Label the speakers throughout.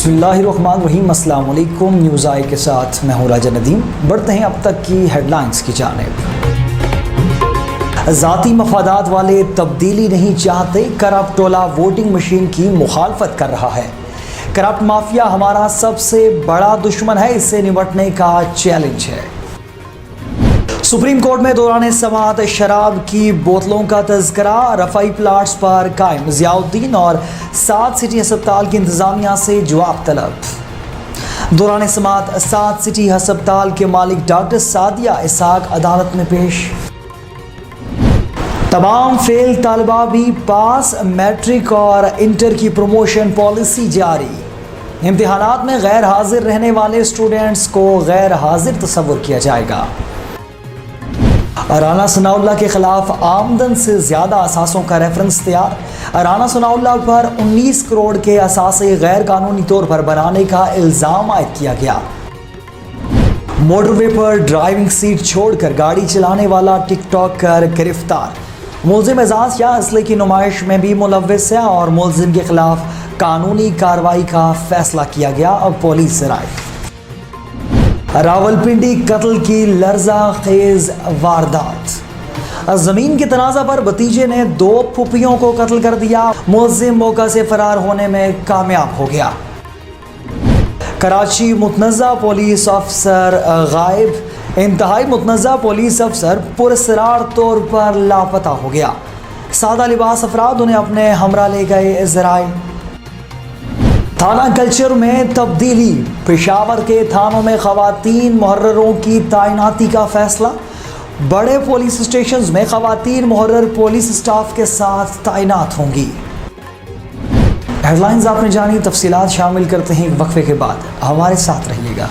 Speaker 1: بسم اللہ الرحمن الرحیم۔ السلام علیکم، نیوز آئی کے ساتھ میں ہوں راجہ ندیم۔ بڑھتے ہیں اب تک کی ہیڈ لائنز کی جانب۔ ذاتی مفادات والے تبدیلی نہیں چاہتے، کرپٹ ٹولہ ووٹنگ مشین کی مخالفت کر رہا ہے۔ کرپٹ مافیا ہمارا سب سے بڑا دشمن ہے، اس سے نمٹنے کا چیلنج ہے۔ سپریم کورٹ میں دوران سماعت شراب کی بوتلوں کا تذکرہ، رفائی پلاٹس پر قائم ضیاء الدین اور 7 سٹی ہسپتال کی انتظامیہ سے جواب طلب۔ دوران سماعت 7 سٹی ہسپتال کے مالک ڈاکٹر سعدیہ اسحاق عدالت میں پیش۔ تمام فیل طالبہ بھی پاس، میٹرک اور انٹر کی پروموشن پالیسی جاری۔ امتحانات میں غیر حاضر رہنے والے اسٹوڈنٹس کو غیر حاضر تصور کیا جائے گا۔ رانا ثناء اللہ کے خلاف آمدن سے زیادہ اثاثوں کا ریفرنس تیار۔ رانا ثناء اللہ پر 19 کروڑ کے اثاثے غیر قانونی طور پر بنانے کا الزام عائد کیا گیا۔ موٹر وے پر ڈرائیونگ سیٹ چھوڑ کر گاڑی چلانے والا ٹک ٹاکر گرفتار۔ ملزم اعزاز یا اسلحے کی نمائش میں بھی ملوث ہے اور ملزم کے خلاف قانونی کارروائی کا فیصلہ کیا گیا۔ اب پولیس سے رائے۔ راولپنڈی قتل کی لرزہ خیز واردات۔ زمین کے تنازع پر بھتیجے نے 2 پھوپھیوں کو قتل کر دیا، ملزم موقع سے فرار ہونے میں کامیاب ہو گیا۔ کراچی متنازع پولیس افسر غائب، انتہائی متنازع پولیس افسر پراسرار طور پر لاپتہ ہو گیا۔ سادہ لباس افراد انہیں اپنے ہمراہ لے گئے۔ ذرائع تھانہ کلچر میں تبدیلی، پشاور کے تھانوں میں خواتین محرروں کی تعیناتی کا فیصلہ۔ بڑے پولیس اسٹیشنز میں خواتین محرر پولیس اسٹاف کے ساتھ تعینات ہوں گی۔ ہیڈ لائنز آپ نے جانی، تفصیلات شامل کرتے ہیں ایک وقفے کے بعد، ہمارے ساتھ رہیے گا۔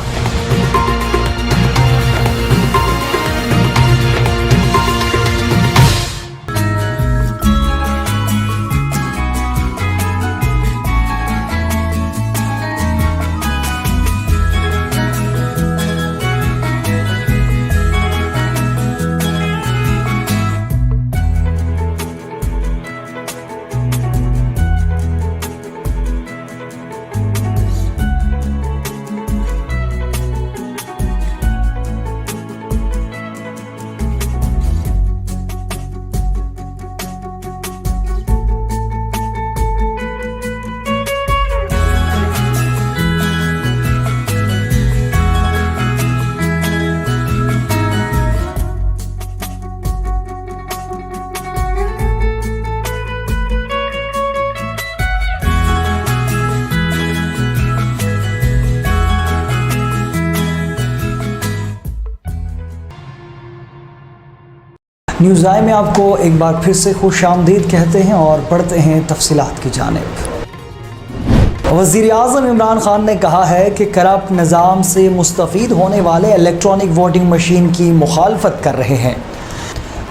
Speaker 1: نیوز آئی میں آپ کو ایک بار پھر سے خوش آمدید کہتے ہیں اور پڑھتے ہیں تفصیلات کی جانب۔ وزیر اعظم عمران خان نے کہا ہے کہ کرپٹ نظام سے مستفید ہونے والے الیکٹرانک ووٹنگ مشین کی مخالفت کر رہے ہیں۔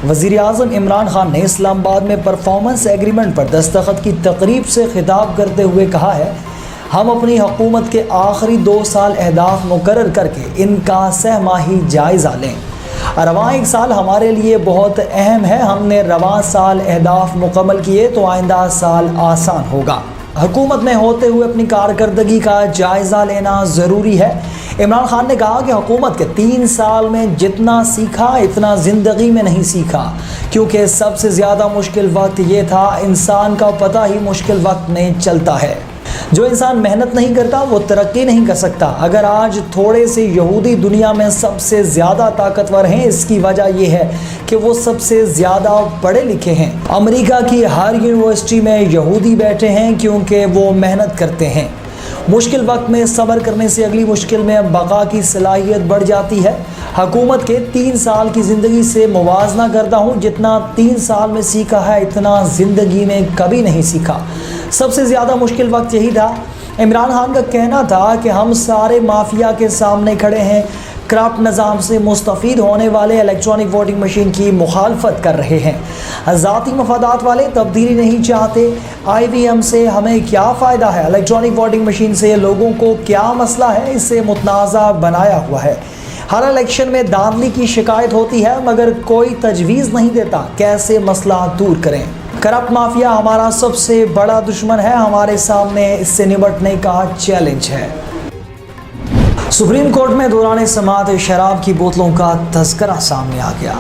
Speaker 1: وزیر اعظم عمران خان نے اسلام آباد میں پرفارمنس ایگریمنٹ پر دستخط کی تقریب سے خطاب کرتے ہوئے کہا ہے، ہم اپنی حکومت کے آخری 2 سال اہداف مقرر کر کے ان کا 6 ماہی جائزہ لیں۔ رواں 1 سال ہمارے لیے بہت اہم ہے، ہم نے رواں سال اہداف مکمل کیے تو آئندہ سال آسان ہوگا۔ حکومت میں ہوتے ہوئے اپنی کارکردگی کا جائزہ لینا ضروری ہے۔ عمران خان نے کہا کہ حکومت کے 3 سال میں جتنا سیکھا اتنا زندگی میں نہیں سیکھا، کیونکہ سب سے زیادہ مشکل وقت یہ تھا، انسان کا پتہ ہی مشکل وقت میں چلتا ہے۔ جو انسان محنت نہیں کرتا وہ ترقی نہیں کر سکتا۔ اگر آج تھوڑے سے یہودی دنیا میں سب سے زیادہ طاقتور ہیں، اس کی وجہ یہ ہے کہ وہ سب سے زیادہ پڑھے لکھے ہیں۔ امریکہ کی ہر یونیورسٹی میں یہودی بیٹھے ہیں کیونکہ وہ محنت کرتے ہیں۔ مشکل وقت میں صبر کرنے سے اگلی مشکل میں بقا کی صلاحیت بڑھ جاتی ہے۔ حکومت کے 3 سال کی زندگی سے موازنہ کرتا ہوں، جتنا 3 سال میں سیکھا ہے اتنا زندگی میں کبھی نہیں سیکھا۔ سب سے زیادہ مشکل وقت یہی تھا۔ عمران خان کا کہنا تھا کہ ہم سارے مافیا کے سامنے کھڑے ہیں، کرپٹ نظام سے مستفید ہونے والے الیکٹرانک ووٹنگ مشین کی مخالفت کر رہے ہیں۔ ذاتی مفادات والے تبدیلی نہیں چاہتے۔ آئی وی ایم سے ہمیں کیا فائدہ ہے؟ الیکٹرانک ووٹنگ مشین سے لوگوں کو کیا مسئلہ ہے؟ اسے متنازع بنایا ہوا ہے۔ ہر الیکشن میں دھاندلی کی شکایت ہوتی ہے مگر کوئی تجویز نہیں دیتا کیسے مسئلہ دور کریں۔ کرپٹ مافیا ہمارا سب سے بڑا دشمن ہے، ہمارے سامنے اس سے نمٹنے کا چیلنج ہے۔ سپریم کورٹ میں دوران سماعت شراب کی بوتلوں کا تذکرہ سامنے آ گیا۔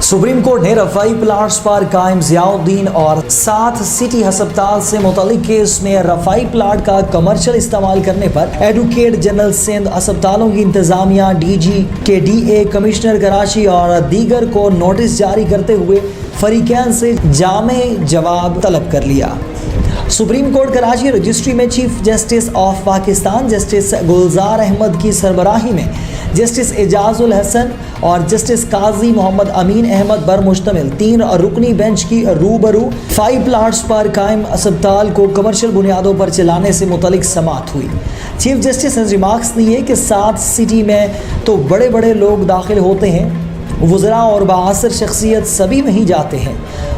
Speaker 1: سپریم کورٹ نے رفائی پلانٹس پر قائم ضیاء الدین اور 7 سٹی ہسپتال سے متعلق کیس میں رفائی پلانٹ کا کمرشل استعمال کرنے پر ایڈوکیٹ جنرل سندھ، ہسپتالوں کی انتظامیہ، ڈی جی کے ڈی اے، کمشنر کراچی اور دیگر کو نوٹس جاری کرتے ہوئے فریقین سے جامع جواب طلب کر لیا۔ سپریم کورٹ کراچی رجسٹری میں chief justice of Pakistan justice Gulzar Ahmed کی سربراہی میں جسٹس اعجاز الحسن اور جسٹس قاضی محمد امین احمد پر مشتمل 3 رکنی بینچ کی روبرو 5 پلانٹس پر قائم اسپتال کو کمرشل بنیادوں پر چلانے سے متعلق سماعت ہوئی۔ چیف جسٹس نے ریمارکس دیے کہ 7 سٹی میں تو بڑے بڑے لوگ داخل ہوتے ہیں، وزراء اور بااثر شخصیت سبھی وہیں جاتے ہیں،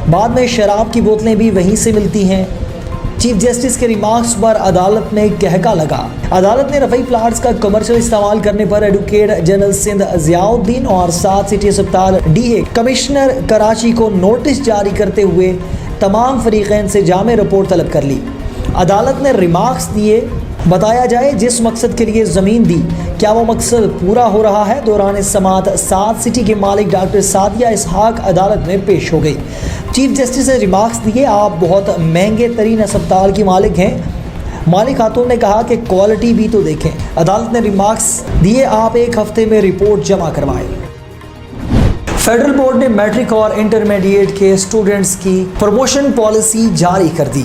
Speaker 1: بعد میں شراب کی بوتلیں بھی وہیں سے ملتی ہیں۔ چیف جسٹس کے ریمارکس پر عدالت میں کہکا لگا۔ عدالت نے رفائی پلانٹس کا کمرشل استعمال کرنے پر ایڈوکیٹ جنرل سندھ ضیاء الدین اور 7 سٹی اسپتال ڈی اے کمشنر کراچی کو نوٹس جاری کرتے ہوئے تمام فریقین سے جامع رپورٹ طلب کر لی۔ عدالت نے ریمارکس دیے، بتایا جائے جس مقصد کے لیے زمین دی کیا وہ مقصد پورا ہو رہا ہے۔ دوران سماعت 7 سٹی کے مالک ڈاکٹر سعدیہ اسحاق عدالت میں پیش ہو گئی۔ چیف جسٹس نے ریمارکس دیے، آپ بہت مہنگے ترین اسپتال کی مالک ہیں۔ مالک خاتون نے کہا کہ کوالٹی بھی تو دیکھیں۔ عدالت نے ریمارکس دیے، آپ 1 ہفتے میں رپورٹ جمع کروائیں۔ فیڈرل بورڈ نے میٹرک اور انٹرمیڈیٹ کے اسٹوڈنٹس کی پروموشن پالیسی جاری کر دی۔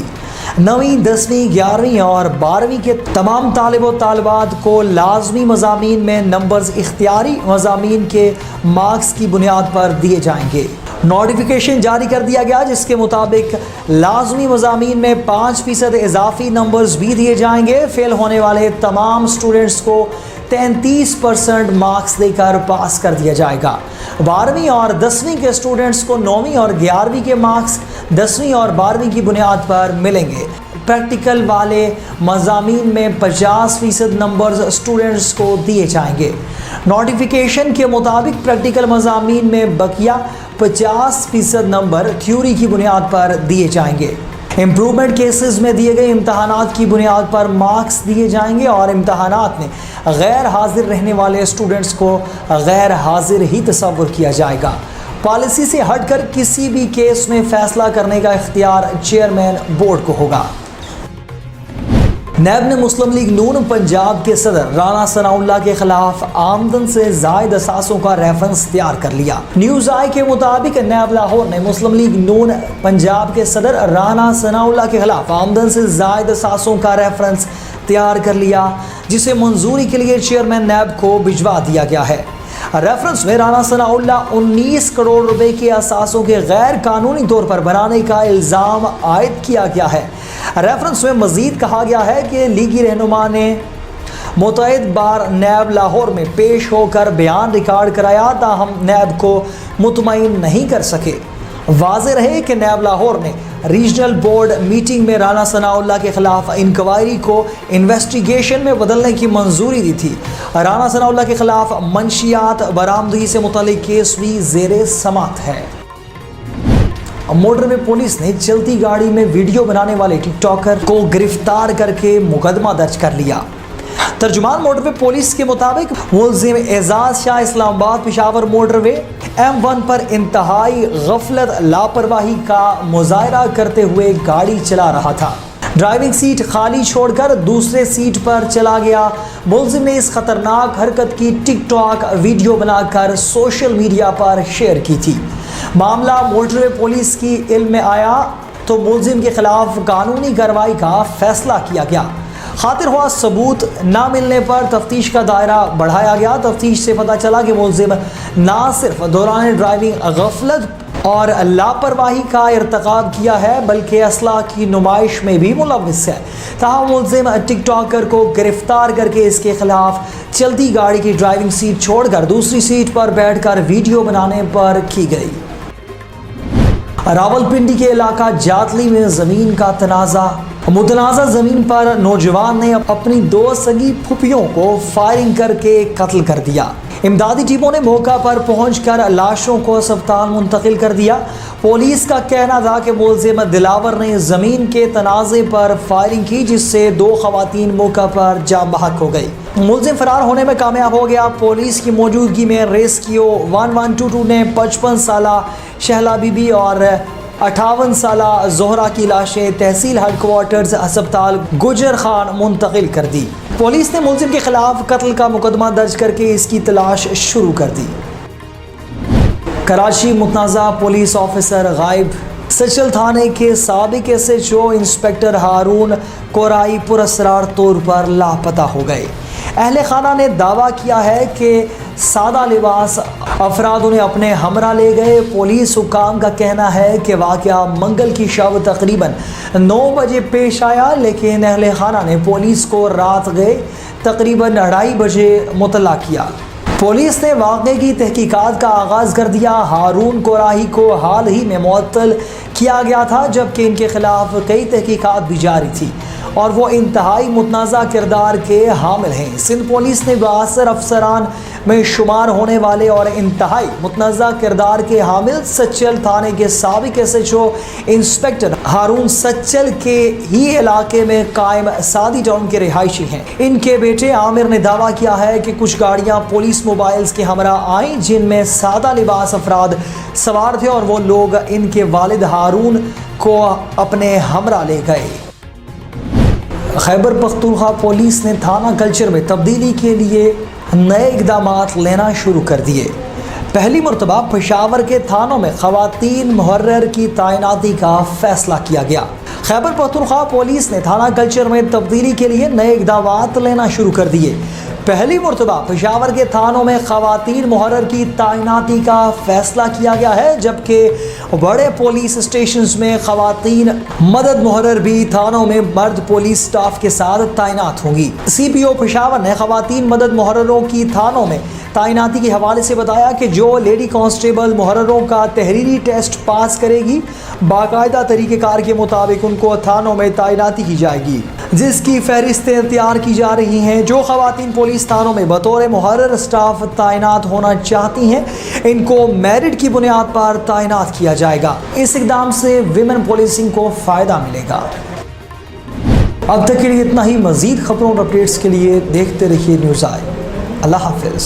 Speaker 1: 9ویں، 10ویں، 11ویں اور 12ویں کے تمام طالب و طالبات کو لازمی مضامین میں نمبرز اختیاری مضامین کے مارکس کی بنیاد پر دیے جائیں گے۔ نوٹیفیکیشن جاری کر دیا گیا جس کے مطابق لازمی مضامین میں 5% اضافی نمبرز بھی دیے جائیں گے۔ فیل ہونے والے تمام اسٹوڈنٹس کو 33% مارکس دے کر پاس کر دیا جائے گا۔ 12ویں اور 10ویں کے اسٹوڈنٹس کو 9ویں اور 11ویں کے مارکس 10ویں اور 12ویں کی بنیاد پر ملیں گے۔ پریکٹیکل والے مضامین میں 50% نمبرز اسٹوڈنٹس کو دیے جائیں گے۔ نوٹیفیکیشن کے مطابق پریکٹیکل مضامین میں بقیہ 50% نمبر تھیوری کی بنیاد پر دیے جائیں گے۔ امپرومنٹ کیسز میں دیے گئے امتحانات کی بنیاد پر مارکس دیے جائیں گے اور امتحانات میں غیر حاضر رہنے والے اسٹوڈنٹس کو غیر حاضر ہی تصور کیا جائے گا۔ پالیسی سے ہٹ کر کسی بھی کیس میں فیصلہ کرنے کا اختیار چیئرمین بورڈ کو ہوگا۔ نیب نے مسلم لیگ نون پنجاب کے صدر رانا ثناء اللہ کے خلاف آمدن سے زائد اثاثوں کا ریفرنس تیار کر لیا۔ نیوز آئی کے مطابق نیب لاہور نے مسلم لیگ نون پنجاب کے صدر رانا ثناء اللہ کے خلاف آمدن سے زائد اثاثوں کا ریفرنس تیار کر لیا، جسے منظوری کے لیے چیئرمین نیب کو بھجوا دیا گیا ہے۔ ریفرنس میں رانا ثناء اللہ 19 کروڑ روپے کے اثاثوں کے غیر قانونی طور پر بنانے کا الزام عائد کیا گیا ہے۔ ریفرنس میں مزید کہا گیا ہے کہ لیگی رہنما نے متعدد بار نیب لاہور میں پیش ہو کر بیان ریکارڈ کرایا، تاہم نیب کو مطمئن نہیں کر سکے۔ واضح رہے کہ نیب لاہور نے ریجنل بورڈ میٹنگ میں رانا ثناء اللہ کے خلاف انکوائری کو انویسٹیگیشن میں بدلنے کی منظوری دی تھی۔ رانا ثناء اللہ کے خلاف منشیات برآمدگی سے متعلق کیس بھی زیر سماعت ہے۔ موٹر وے پولیس نے چلتی گاڑی میں ویڈیو بنانے والے ٹک ٹاکر کو گرفتار کر کے مقدمہ درج کر لیا۔ ترجمان موٹر وے پولیس کے مطابق ملزم اعزاز شاہ اسلام آباد پشاور موٹر وے M1 پر انتہائی غفلت لاپرواہی کا مظاہرہ کرتے ہوئے گاڑی چلا رہا تھا۔ ڈرائیونگ سیٹ خالی چھوڑ کر دوسرے سیٹ پر چلا گیا۔ ملزم نے اس خطرناک حرکت کی ٹک ٹاک ویڈیو بنا کر سوشل میڈیا پر شیئر کی تھی۔ معاملہ موٹر وے پولیس کی علم میں آیا تو ملزم کے خلاف قانونی کارروائی کا فیصلہ کیا گیا۔ خاطر ہوا ثبوت نہ ملنے پر تفتیش کا دائرہ بڑھایا گیا۔ تفتیش سے پتہ چلا کہ ملزم نہ صرف دوران ڈرائیونگ غفلت اور لاپرواہی کا ارتکاب کیا ہے بلکہ اسلحہ کی نمائش میں بھی ملوث ہے۔ تاہم ملزم ٹک ٹاکر کو گرفتار کر کے اس کے خلاف چلتی گاڑی کی ڈرائیونگ سیٹ چھوڑ کر دوسری سیٹ پر بیٹھ کر ویڈیو بنانے پر کی گئی۔ راولپنڈی کے علاقہ جاتلی میں زمین کا تنازع متنازع زمین پر نوجوان نے اپنی 2 سگی پھوپھیوں کو فائرنگ کر کے قتل کر دیا۔ امدادی ٹیموں نے موقع پر پہنچ کر لاشوں کو اسپتال منتقل کر دیا۔ پولیس کا کہنا تھا کہ ملزم دلاور نے زمین کے تنازع پر فائرنگ کی، جس سے 2 خواتین موقع پر جاں بحق ہو گئی۔ ملزم فرار ہونے میں کامیاب ہو گیا۔ پولیس کی موجودگی میں ریسکیو 1122 نے 55 سالہ شہلا بی بی اور 58 سالہ زہرا کی لاشیں تحصیل ہیڈ کوارٹرز ہسپتال گجر خان منتقل کر دی۔ پولیس نے ملزم کے خلاف قتل کا مقدمہ درج کر کے اس کی تلاش شروع کر دی۔ کراچی متنازع پولیس آفیسر غائب۔ سچل تھانے کے سابق S H O inspector Haroon Korai پراسرار طور پر لاپتہ ہو گئے۔ اہل خانہ نے دعویٰ کیا ہے کہ سادہ لباس افراد انہیں اپنے ہمراہ لے گئے۔ پولیس حکام کا کہنا ہے کہ واقعہ منگل کی شب تقریباً 9 بجے پیش آیا، لیکن اہل خانہ نے پولیس کو رات گئے تقریباً 2:30 بجے مطلع کیا۔ پولیس نے واقعے کی تحقیقات کا آغاز کر دیا۔ ہارون کورائی کو حال ہی میں معطل کیا گیا تھا، جبکہ ان کے خلاف کئی تحقیقات بھی جاری تھی اور وہ انتہائی متنازع کردار کے حامل ہیں۔ سندھ پولیس نے بااثر افسران میں شمار ہونے والے اور انتہائی متنازع کردار کے حامل سچل تھانے کے سابق S H O inspector Haroon Sachal کے ہی علاقے میں قائم سادی ٹاؤن کے رہائشی ہیں۔ ان کے بیٹے عامر نے دعویٰ کیا ہے کہ کچھ گاڑیاں پولیس موبائلز کے ہمراہ آئیں جن میں سادہ لباس افراد سوار تھے اور وہ لوگ ان کے والد ہارون کو اپنے ہمراہ لے گئے۔ خیبر پختونخوا پولیس نے تھانہ کلچر میں تبدیلی کے لیے نئے اقدامات لینا شروع کر دیے۔ پہلی مرتبہ پشاور کے تھانوں میں خواتین محرر کی تعیناتی کا فیصلہ کیا گیا۔ خیبر پختونخوا پولیس نے تھانہ کلچر میں تبدیلی کے لیے نئے اقدامات لینا شروع کر دیے۔ پہلی مرتبہ پشاور کے تھانوں میں خواتین محرر کی تعیناتی کا فیصلہ کیا گیا ہے، جبکہ بڑے پولیس اسٹیشنز میں خواتین مدد محرر بھی تھانوں میں مرد پولیس سٹاف کے ساتھ تعینات ہوں گی۔ سی پی او پشاور نے خواتین مدد محرروں کی تھانوں میں تعیناتی کے حوالے سے بتایا کہ جو لیڈی کانسٹیبل محرروں کا تحریری ٹیسٹ پاس کرے گی، باقاعدہ طریقہ کار کے مطابق ان کو تھانوں میں تعیناتی کی جائے گی، جس کی فہرستیں تیار کی جا رہی ہیں۔ جو خواتین پولیس تھانوں میں بطور محرر سٹاف تعینات ہونا چاہتی ہیں، ان کو میرٹ کی بنیاد پر تعینات کیا جائے گا۔ اس اقدام سے ویمن پولیسنگ کو فائدہ ملے گا۔ اب تک کے لیے اتنا ہی۔ مزید خبروں اور اپڈیٹس کے لیے دیکھتے رہیے نیوز آئی۔ اللہ حافظ۔